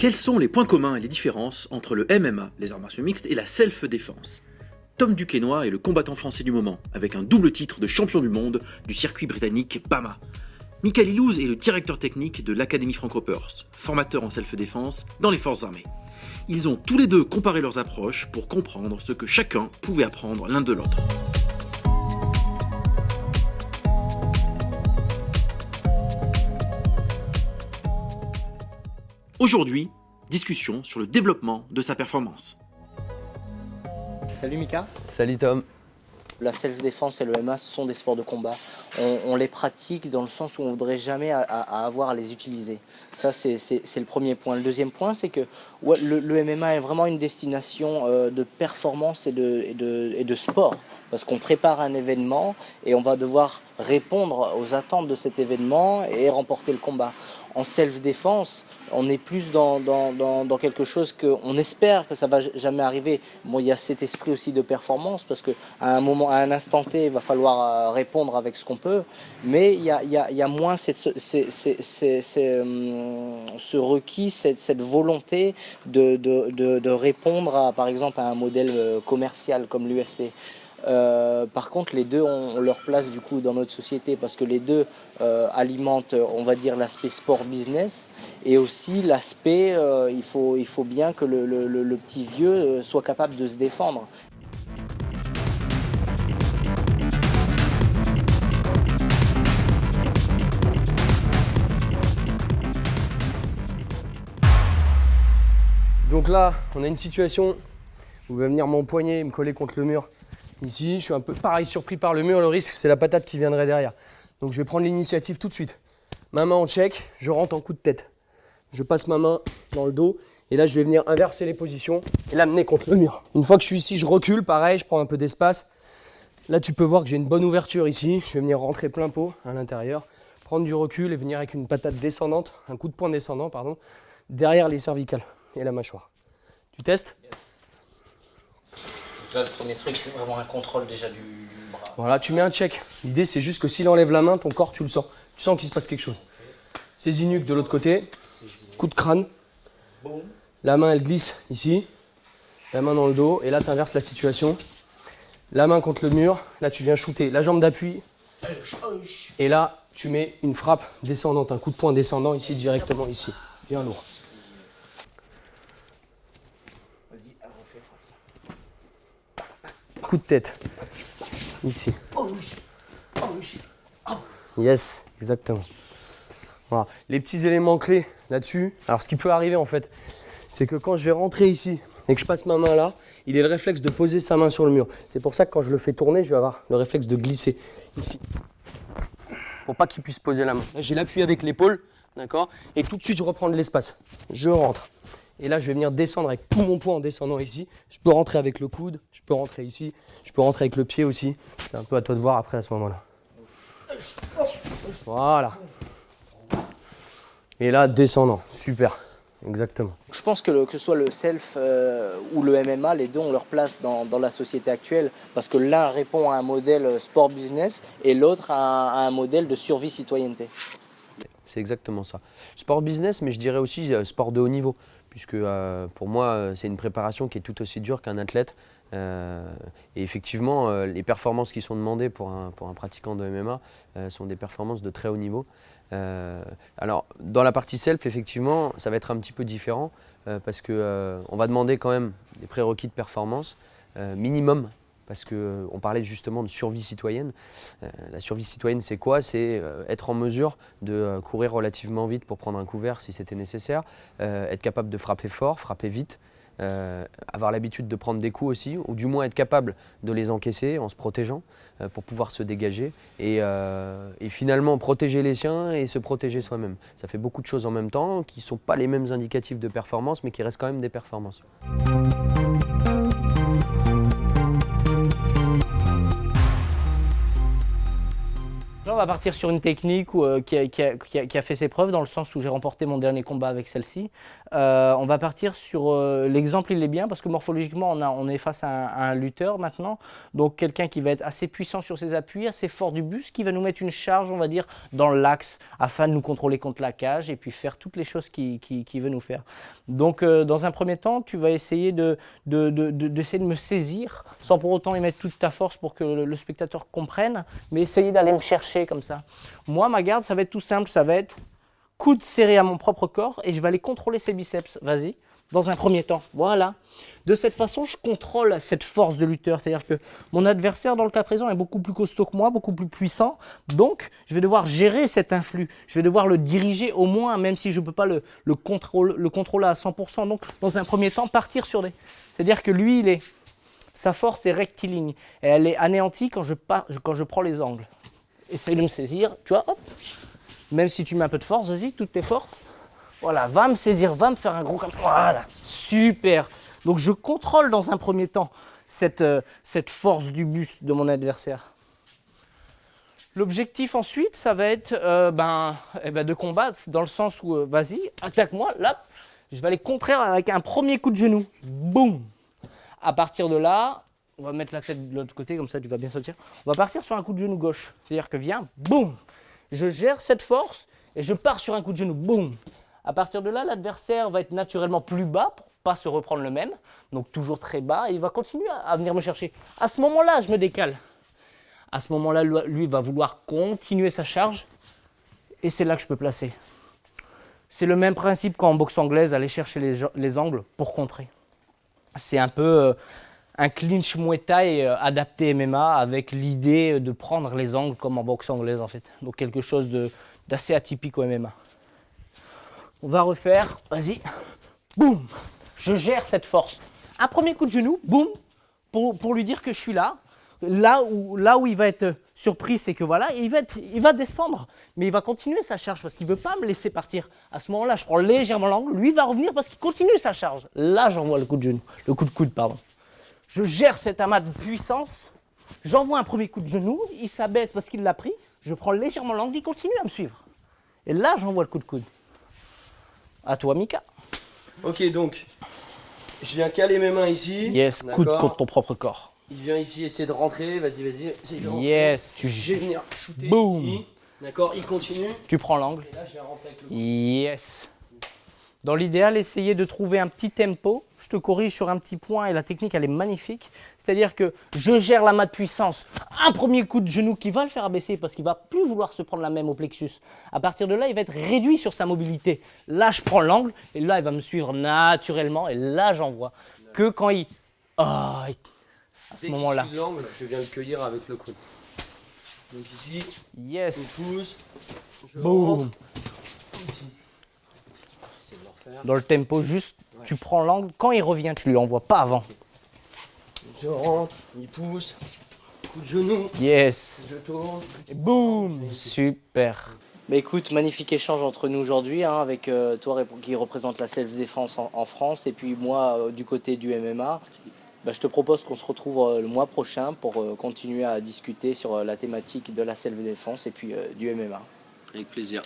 Quels sont les points communs et les différences entre le MMA, les arts martiaux mixtes, et la self-défense? Tom Duquesnoy est le combattant français du moment, avec un double titre de champion du monde du circuit britannique BAMMA. Michael Ilouz est le directeur technique de l'Académie Franco-Perse, formateur en self-défense dans les forces armées. Ils ont tous les deux comparé leurs approches pour comprendre ce que chacun pouvait apprendre l'un de l'autre. Aujourd'hui, discussion sur le développement de sa performance. Salut Mika. Salut Tom. La self-défense et le MMA sont des sports de combat. On les pratique dans le sens où on ne voudrait jamais avoir à les utiliser. Ça, c'est le premier point. Le deuxième point, c'est que le MMA est vraiment une destination de performance et de sport. Parce qu'on prépare un événement et on va devoir répondre aux attentes de cet événement et remporter le combat. En self-défense, on est plus dans quelque chose qu'on espère que ça ne va jamais arriver. Bon, il y a cet esprit aussi de performance parce qu'à un instant T, il va falloir répondre avec ce qu'on peut. Mais il y a moins ce requis, cette volonté de répondre à, par exemple, à un modèle commercial comme l'UFC. Par contre, les deux ont leur place du coup dans notre société parce que les deux alimentent, on va dire, l'aspect sport-business et aussi l'aspect, il faut bien que le petit vieux soit capable de se défendre. Donc là, on a une situation où il va venir mon poignet et me coller contre le mur. Ici, je suis un peu pareil surpris par le mur. Le risque, c'est la patate qui viendrait derrière. Donc je vais prendre l'initiative tout de suite. Ma main en check, je rentre en coup de tête. Je passe ma main dans le dos et là, je vais venir inverser les positions et l'amener contre le mur. Une fois que je suis ici, je recule. Pareil, je prends un peu d'espace. Là, tu peux voir que j'ai une bonne ouverture ici. Je vais venir rentrer plein pot à l'intérieur, prendre du recul et venir avec une patate descendante, un coup de poing descendant, pardon, derrière les cervicales et la mâchoire. Tu testes ? Là, le premier truc, c'est vraiment un contrôle déjà du bras. Voilà, tu mets un check. L'idée, c'est juste que s'il enlève la main, ton corps, tu le sens. Tu sens qu'il se passe quelque chose. Saisie nuque de l'autre côté. Coup de crâne. La main, elle glisse ici. La main dans le dos. Et là, tu inverses la situation. La main contre le mur. Là, tu viens shooter la jambe d'appui. Et là, tu mets une frappe descendante. Un coup de poing descendant ici, directement ici. Bien lourd. Coup de tête, ici. Yes, exactement. Voilà. Les petits éléments clés là-dessus. Alors ce qui peut arriver en fait, c'est que quand je vais rentrer ici et que je passe ma main là, il est le réflexe de poser sa main sur le mur. C'est pour ça que quand je le fais tourner, je vais avoir le réflexe de glisser ici. Pour pas qu'il puisse poser la main. Là, j'ai l'appui avec l'épaule, d'accord ? Et tout de suite, je reprends de l'espace. Je rentre. Et là, je vais venir descendre avec tout mon poids en descendant ici. Je peux rentrer avec le coude, je peux rentrer ici, je peux rentrer avec le pied aussi. C'est un peu à toi de voir après à ce moment-là. Voilà. Et là, descendant. Super. Exactement. Je pense que ce soit le self ou le MMA, les deux ont leur place dans la société actuelle parce que l'un répond à un modèle sport-business et l'autre à un modèle de survie-citoyenneté. C'est exactement ça. Sport business, mais je dirais aussi sport de haut niveau, puisque pour moi, c'est une préparation qui est tout aussi dure qu'un athlète. Et effectivement, les performances qui sont demandées pour un pratiquant de MMA sont des performances de très haut niveau. Alors, dans la partie self, effectivement, ça va être un petit peu différent parce qu'on va demander quand même des prérequis de performance minimum. Parce qu'on parlait justement de survie citoyenne. La survie citoyenne, c'est quoi ? C'est être en mesure de courir relativement vite pour prendre un couvert si c'était nécessaire, être capable de frapper fort, frapper vite, avoir l'habitude de prendre des coups aussi, ou du moins être capable de les encaisser en se protégeant pour pouvoir se dégager et finalement protéger les siens et se protéger soi-même. Ça fait beaucoup de choses en même temps qui ne sont pas les mêmes indicatifs de performance, mais qui restent quand même des performances. là, on va partir sur une technique qui a fait ses preuves, dans le sens où j'ai remporté mon dernier combat avec celle-ci. On va partir sur l'exemple, il est bien, parce que morphologiquement, on est face à un lutteur maintenant. Donc quelqu'un qui va être assez puissant sur ses appuis, assez fort du buste, qui va nous mettre une charge, on va dire, dans l'axe, afin de nous contrôler contre la cage et puis faire toutes les choses qu'il veut nous faire. Donc dans un premier temps, tu vas essayer d'essayer de me saisir, sans pour autant y mettre toute ta force pour que le spectateur comprenne, mais essayer d'aller me chercher comme ça. Moi, ma garde, ça va être tout simple, ça va être coude serré à mon propre corps et je vais aller contrôler ses biceps. Vas-y, dans un premier temps, voilà. De cette façon, je contrôle cette force de lutteur, c'est-à-dire que mon adversaire, dans le cas présent, est beaucoup plus costaud que moi, beaucoup plus puissant, donc je vais devoir gérer cet influx, je vais devoir le diriger au moins, même si je ne peux pas le contrôler à 100%. Donc, dans un premier temps, partir sur des... C'est-à-dire que lui, sa force est rectiligne, et elle est anéantie quand je prends les angles. Essaye de me saisir, tu vois, hop. Même si tu mets un peu de force, vas-y, toutes tes forces. Voilà, va me saisir, va me faire un gros comme ça. Voilà, super. Donc je contrôle dans un premier temps cette force du buste de mon adversaire. L'objectif ensuite, ça va être de combattre, dans le sens où, vas-y, attaque-moi, là, je vais aller contrer avec un premier coup de genou. Boum. À partir de là, on va mettre la tête de l'autre côté, comme ça tu vas bien sortir. On va partir sur un coup de genou gauche. C'est-à-dire que viens, boum. Je gère cette force et je pars sur un coup de genou, boum. À partir de là, l'adversaire va être naturellement plus bas pour ne pas se reprendre le même. Donc toujours très bas et il va continuer à venir me chercher. À ce moment-là, je me décale. À ce moment-là, lui va vouloir continuer sa charge et c'est là que je peux placer. C'est le même principe qu'en boxe anglaise, aller chercher les angles pour contrer. C'est un peu un clinch Muay Thai adapté MMA avec l'idée de prendre les angles comme en boxe anglaise en fait. Donc quelque chose d'assez atypique au MMA. On va refaire, vas-y, boum. Je gère cette force. Un premier coup de genou, boum, pour lui dire que je suis là. Là où il va être surpris, c'est que voilà, il va descendre, mais il va continuer sa charge parce qu'il ne veut pas me laisser partir. À ce moment-là, je prends légèrement l'angle, lui va revenir parce qu'il continue sa charge. Là, j'envoie le coup de genou, le coup de coude, pardon. Je gère cet amas de puissance, j'envoie un premier coup de genou, il s'abaisse parce qu'il l'a pris, je prends légèrement l'angle, il continue à me suivre. Et là, j'envoie le coup de coude. À toi, Mika. Ok, donc, je viens caler mes mains ici. Yes, coude contre ton propre corps. Il vient ici essayer de rentrer, vas-y, essaye de rentrer. Yes, Je vais venir shooter boum. ici. D'accord, il continue. Tu prends l'angle. Et là, je viens rentrer avec le coup. Yes. Dans l'idéal, essayez de trouver un petit tempo. Je te corrige sur un petit point et la technique, elle est magnifique. C'est-à-dire que je gère l'amas de puissance. Un premier coup de genou qui va le faire abaisser parce qu'il ne va plus vouloir se prendre la même au plexus. À partir de là, il va être réduit sur sa mobilité. Là, je prends l'angle et là, il va me suivre naturellement. Et là, j'envoie. Que quand il... à ce moment-là. Dès qu'il suit l'angle, je viens le cueillir avec le coude. Donc ici, yes. je pousse, je Boum. rentre. Ici. J'essaie de le refaire. Dans le tempo, juste, tu prends l'angle. Quand il revient, tu ne lui envoies pas avant. Je rentre, il pousse, coup de genou, Yes. je tourne. Et boum. Super. Bah écoute, magnifique échange entre nous aujourd'hui, hein, avec toi qui représente la self-défense en France et puis moi du côté du MMA. Bah, je te propose qu'on se retrouve le mois prochain pour continuer à discuter sur la thématique de la self-défense et puis du MMA. Avec plaisir.